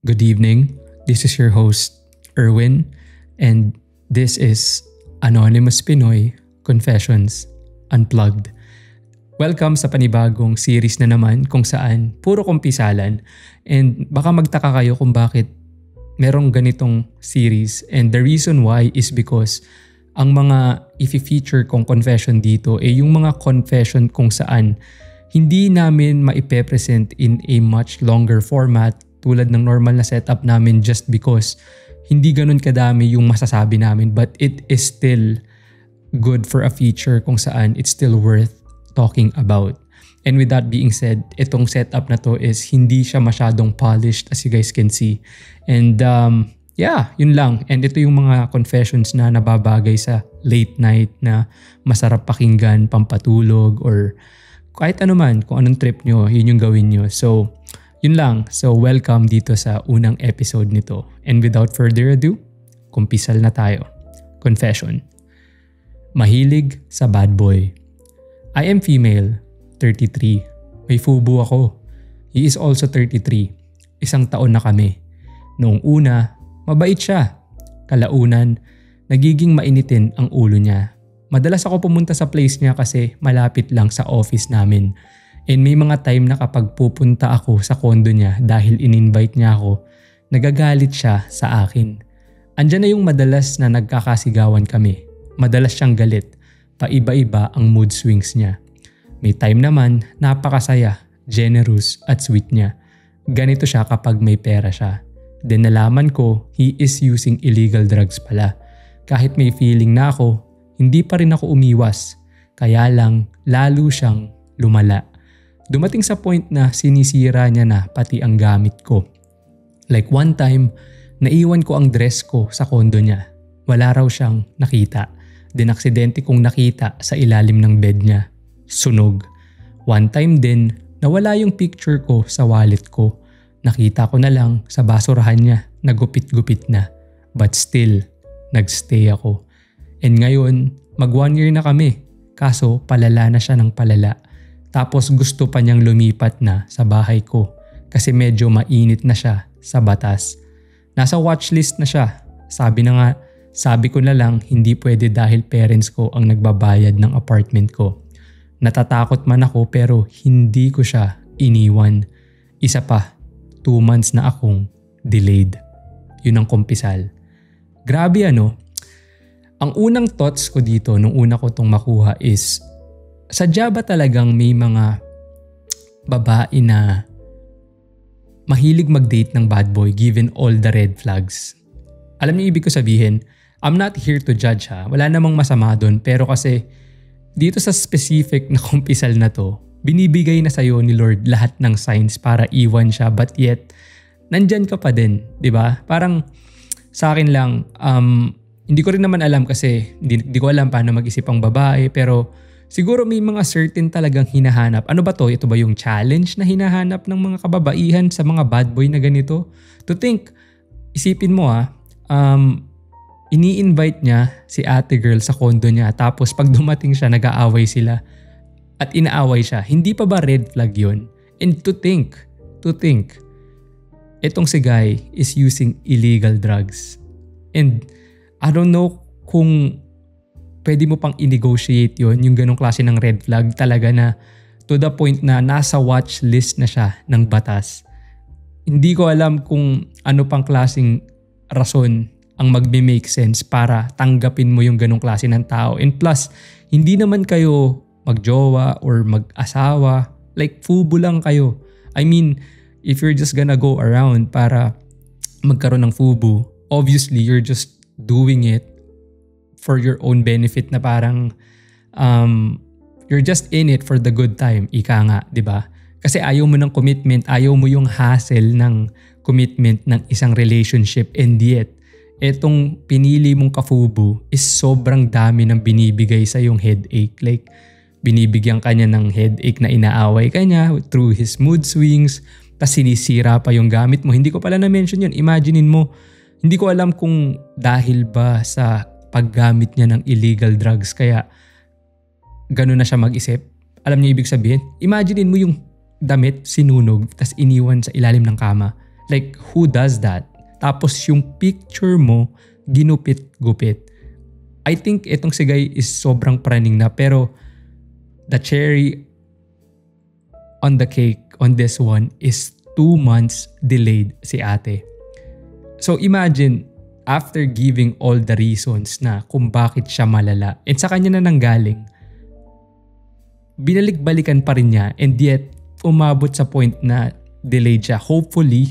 Good evening. This is your host, Erwin, and this is Anonymous Pinoy Confessions Unplugged. Welcome sa panibagong series na naman kung saan puro kumpisalan, and baka magtaka kayo kung bakit merong ganitong series, and the reason why is because ang mga i-feature kong confession dito ay yung mga confession kung saan hindi namin maipe-present in a much longer format tulad ng normal na setup namin just because hindi ganun kadami yung masasabi namin, but it is still good for a feature kung saan it's still worth talking about. And with that being said, itong setup na to is hindi siya masyadong polished as you guys can see. And yun lang. And ito yung mga confessions na nababagay sa late night na masarap pakinggan, pampatulog, or kahit ano man, kung anong trip nyo, yun yung gawin nyo. So, yun lang. So, welcome dito sa unang episode nito. And without further ado, kumpisal na tayo. Confession. Mahilig sa bad boy. I am female, 33. May fubu ako. He is also 33. Isang taon na kami. Noong una, mabait siya. Kalaunan, nagiging mainitin ang ulo niya. Madalas ako pumunta sa place niya kasi malapit lang sa office namin. And may mga time na kapag pupunta ako sa condo niya dahil in-invite niya ako, nagagalit siya sa akin. Andyan na yung madalas na nagkakasigawan kami. Madalas siyang galit. Paiba-iba ang mood swings niya. May time naman, napakasaya, generous at sweet niya. Ganito siya kapag may pera siya. Then nalaman ko, he is using illegal drugs pala. Kahit may feeling na ako, hindi pa rin ako umiwas. Kaya lang, lalo siyang lumala. Dumating sa point na sinisira niya na pati ang gamit ko. Like one time, naiwan ko ang dress ko sa kondo niya. Wala raw siyang nakita. Then aksidente kong nakita sa ilalim ng bed niya. Sunog. One time din, nawala yung picture ko sa wallet ko. Nakita ko na lang sa basurahan niya, nagupit-gupit na. But still, nagstay ako. And ngayon, mag 1 year na kami. Kaso palala na siya ng palala. Tapos gusto pa niyang lumipat na sa bahay ko kasi medyo mainit na siya sa batas. Nasa watchlist na siya. Sabi ko na lang hindi pwede dahil parents ko ang nagbabayad ng apartment ko. Natatakot man ako pero hindi ko siya iniwan. Isa pa, 2 months na akong delayed. Yun ang kumpisal. Grabe ano. Ang unang thoughts ko dito nung una ko tong makuha is, sadya ba talagang may mga babae na mahilig mag-date ng bad boy given all the red flags? Alam niyo ibig ko sabihin, I'm not here to judge ha. Wala namang masama doon. Pero kasi dito sa specific na kumpisal na to, binibigay na sa'yo ni Lord lahat ng signs para iwan siya. But yet, nandyan ka pa din. Diba? Parang sa akin lang, hindi ko rin naman alam kasi hindi ko alam paano mag-isip ang babae. Pero siguro may mga certain talagang hinahanap. Ano ba to? Ito ba yung challenge na hinahanap ng mga kababaihan sa mga bad boy na ganito? To think, isipin mo ini-invite niya si ate girl sa condo niya. Tapos pag dumating siya, nag-aaway sila. At inaaway siya. Hindi pa ba red flag yun? And to think, etong si guy is using illegal drugs. And I don't know kung pwede mo pang i-negotiate yun, yung ganong klase ng red flag talaga na to the point na nasa watch list na siya ng batas. Hindi ko alam kung ano pang klaseng rason ang magbe-make sense para tanggapin mo yung ganong klase ng tao. And plus, hindi naman kayo magjowa or mag-asawa. Like, fubo lang kayo. I mean, if you're just gonna go around para magkaroon ng fubo, obviously, you're just doing it for your own benefit na parang you're just in it for the good time. Ika nga, di ba? Kasi ayaw mo ng commitment, ayaw mo yung hassle ng commitment ng isang relationship, and yet, etong pinili mong kafubo is sobrang dami ng binibigay sa yung headache. Like, binibigyan ka niya ng headache na inaaway ka niya through his mood swings, tas sinisira pa yung gamit mo. Hindi ko pala na-mention yun. Imaginein mo, hindi ko alam kung dahil ba sa paggamit niya ng illegal drugs kaya gano'n na siya mag-isip. Alam niyo ibig sabihin? Imaginein mo yung damit sinunog tas iniwan sa ilalim ng kama. Like, who does that? Tapos yung picture mo, ginupit-gupit. I think itong si Guy is sobrang praning na, pero the cherry on the cake on this one is 2 months delayed si ate. So imagine, after giving all the reasons na kung bakit siya malala, and sa kanya na nanggaling, binalik-balikan pa rin niya, and yet umabot sa point na delayed siya. Hopefully,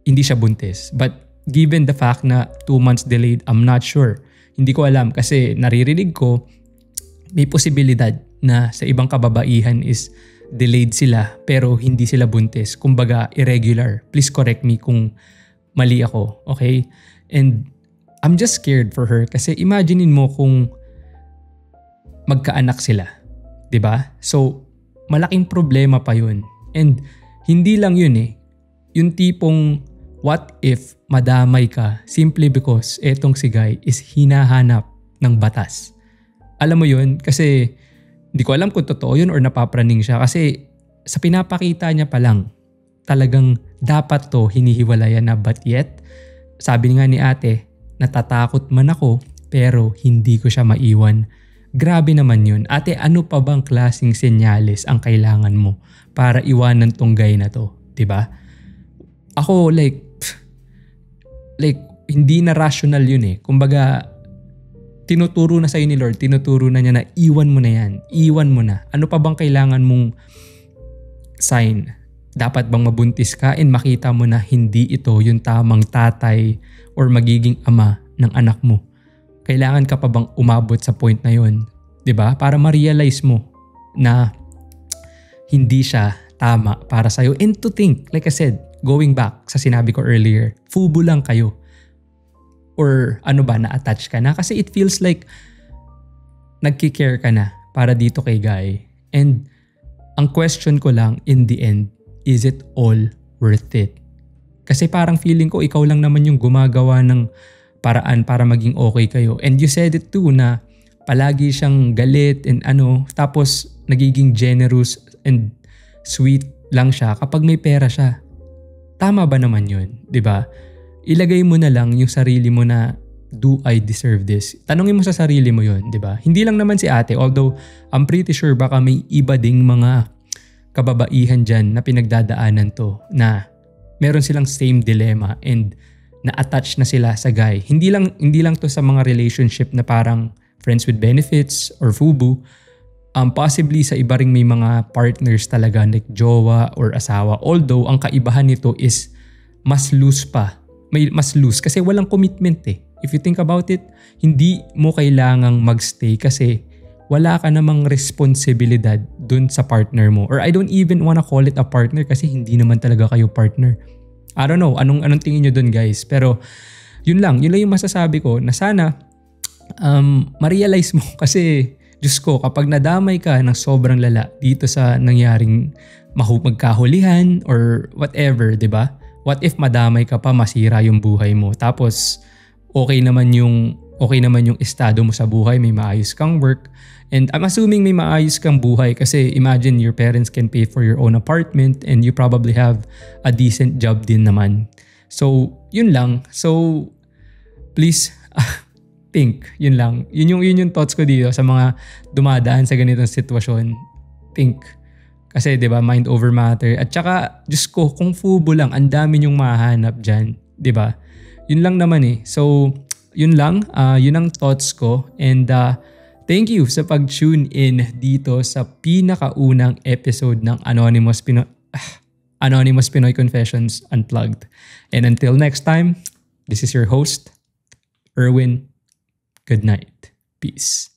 hindi siya buntis. But given the fact na 2 months delayed, I'm not sure. Hindi ko alam kasi naririnig ko may posibilidad na sa ibang kababaihan is delayed sila pero hindi sila buntis. Kumbaga irregular. Please correct me kung mali ako. Okay? And I'm just scared for her kasi imaginein mo kung magkaanak sila. 'Di ba? So malaking problema pa yun. And hindi lang yun eh. Yung tipong what if madamay ka simply because etong si Guy is hinahanap ng batas. Alam mo yun? Kasi hindi ko alam kung totoo yun or napapraning siya. Kasi sa pinapakita niya pa lang, talagang dapat to hinihiwalayan na, but yet, sabi nga ni ate, natatakot man ako pero hindi ko siya maiwan. Grabe naman yun. Ate, ano pa bang klaseng senyales ang kailangan mo para iwanan tong Guy na to? 'Di ba? Ako like hindi na rational yun eh. Kumbaga, tinuturo na sa'yo ni Lord, tinuturo na niya na iwan mo na yan. Iwan mo na. Ano pa bang kailangan mong sign? Dapat bang mabuntis ka and makita mo na hindi ito yung tamang tatay or magiging ama ng anak mo? Kailangan ka pa bang umabot sa point na yun? 'Di ba? Para ma-realize mo na hindi siya tama para sa'yo. And to think, like I said, going back sa sinabi ko earlier, fubo lang kayo. Or ano ba, na-attach ka na? Kasi it feels like nagki-care ka na para dito kay Guy. And ang question ko lang in the end, is it all worth it? Kasi parang feeling ko ikaw lang naman yung gumagawa ng paraan para maging okay kayo. And you said it too na palagi siyang galit and tapos nagiging generous and sweet lang siya kapag may pera siya. Tama ba naman yun? 'Di ba? Ilagay mo na lang yung sarili mo na, do I deserve this? Tanungin mo sa sarili mo yun, 'di ba? Hindi lang naman si ate, although I'm pretty sure baka may iba ding mga kababaihan dyan na pinagdadaanan to na meron silang same dilemma and na-attach na sila sa Guy. Hindi lang to sa mga relationship na parang friends with benefits or FUBU. Possibly sa iba ring may mga partners talaga like jowa or asawa. Although ang kaibahan nito is mas loose pa. May mas loose kasi walang commitment eh. If you think about it, hindi mo kailangang magstay kasi wala ka namang responsibilidad dun sa partner mo. Or I don't even wanna call it a partner kasi hindi naman talaga kayo partner. I don't know, anong tingin nyo dun guys? Pero yun lang yung masasabi ko na sana ma-realize mo kasi Diyos ko, kapag nadamay ka ng sobrang lala dito sa nangyaring magkahulihan or whatever, 'di ba? What if madamay ka pa, masira yung buhay mo? Tapos okay naman yung estado mo sa buhay, may maayos kang work. And I'm assuming may maayos kang buhay kasi imagine your parents can pay for your own apartment and you probably have a decent job din naman. So, yun lang. So, please think, yun lang. Yun yung thoughts ko dito sa mga dumadaan sa ganitong sitwasyon. Think. Kasi 'di ba, mind over matter. At saka, Diyos ko, kung FUBU lang, ang dami nyong mahanap diyan, 'di ba? Yun lang naman eh. So, yun lang, yun ang thoughts ko and thank you sa pag-tune in dito sa pinakaunang episode ng Anonymous Pinoy Confessions Unplugged. And until next time, this is your host, Erwin. Good night. Peace.